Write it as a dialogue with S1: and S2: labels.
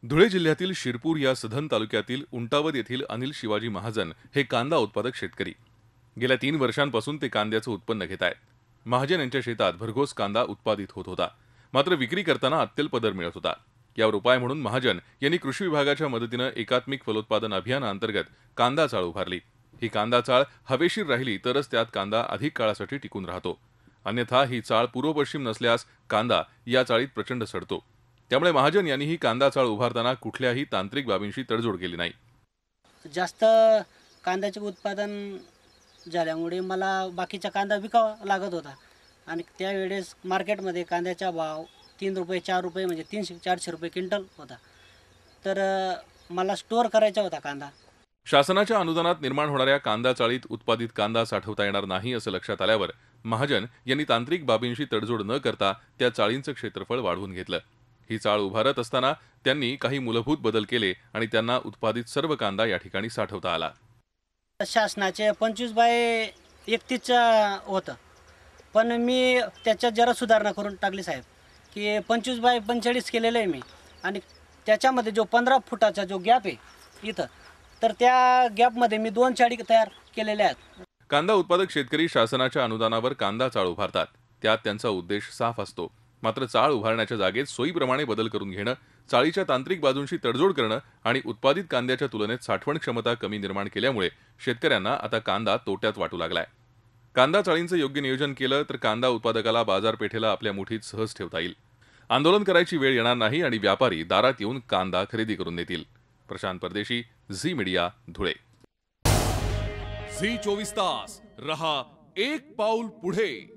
S1: धुळे जिल्ह्यातील शिरपूर या सधन तालुक्यातील उंटावद येथील अनिल शिवाजी महाजन हे कांदा उत्पादक शेतकरी. गेल्या 3 वर्षांपासून ते कांद्याचं उत्पन्न घेत आहेत. महाजन यांच्या शेतात भरघोस कांदा उत्पादित होत होता, मात्र विक्री करताना अत्यल्प दर मिळत होता. यावर उपाय म्हणून महाजन यांनी कृषी विभागाच्या मदतीनं एकात्मिक फलोत्पादन अभियानाअंतर्गत कांदा चाळ उभारली. ही कांदा चाळ हवेशीर राहिली तरच त्यात कांदा अधिक काळासाठी टिकून राहतो, अन्यथा ही चाळ पूर्व पश्चिम नसल्यास कांदा या चाळीत प्रचंड सडतो. त्यामुळे महाजन यांनी ही कांदा चाळ उभारताना कुठल्याही तांत्रिक बाबींशी तडजोड केली नाही.
S2: जास्त कांद्याचे उत्पादन झाल्यामुळे मला बाकीचा कांदा विकावा लागत होता आणि त्यावेळेस मार्केटमध्ये कांद्याचा भाव 3 रुपये 4 रुपये म्हणजे 300-400 रुपये क्विंटल होता. तर मला स्टोअर करायचा होता कांदा.
S1: शासनाच्या अनुदानात निर्माण होणाऱ्या कांदा चाळीत उत्पादित कांदा साठवता येणार नाही असं लक्षात आल्यावर महाजन यांनी तांत्रिक बाबींशी तडजोड न करता त्या चाळींचं क्षेत्रफळ वाढवून घेतलं. ही चाळ उभारत असताना त्यांनी काही मूलभूत बदल केले आणि त्यांना उत्पादित सर्व कांदा या ठिकाणी साठवता आला.
S2: शासनाचे 25/31 होतं, पण मी त्याच्यात जरा सुधारणा करून टाकली साहेब, की 25/45 केलेलं आहे मी. आणि त्याच्यामध्ये जो 15 फुटाचा जो गॅप आहे इथं, तर त्या गॅपमध्ये मी 2 चाळी तयार केलेल्या आहेत.
S1: कांदा उत्पादक शेतकरी शासनाच्या अनुदानावर कांदा चाळ उभारतात. त्यात त्यांचा उद्देश साफ असतो, मात्र चाळ उभारण्याच्या जागेत सोयीप्रमाणे बदल करून घेणं, चाळीच्या तांत्रिक बाजूंशी तडजोड करणं आणि उत्पादित कांद्याच्या तुलनेत साठवण क्षमता कमी निर्माण केल्यामुळे शेतकऱ्यांना आता कांदा तोट्यात वाटू लागलाय. कांदा चाळींचं योग्य नियोजन केलं तर कांदा उत्पादकाला बाजारपेठेला आपल्या मुठीत सहज ठेवता येईल. आंदोलन करायची वेळ येणार नाही आणि व्यापारी दारात येऊन कांदा खरेदी करून देतील. प्रशांत परदेशी, झी मीडिया, धुळे.
S3: झी 24 तास रहा एक पाऊल पुढे.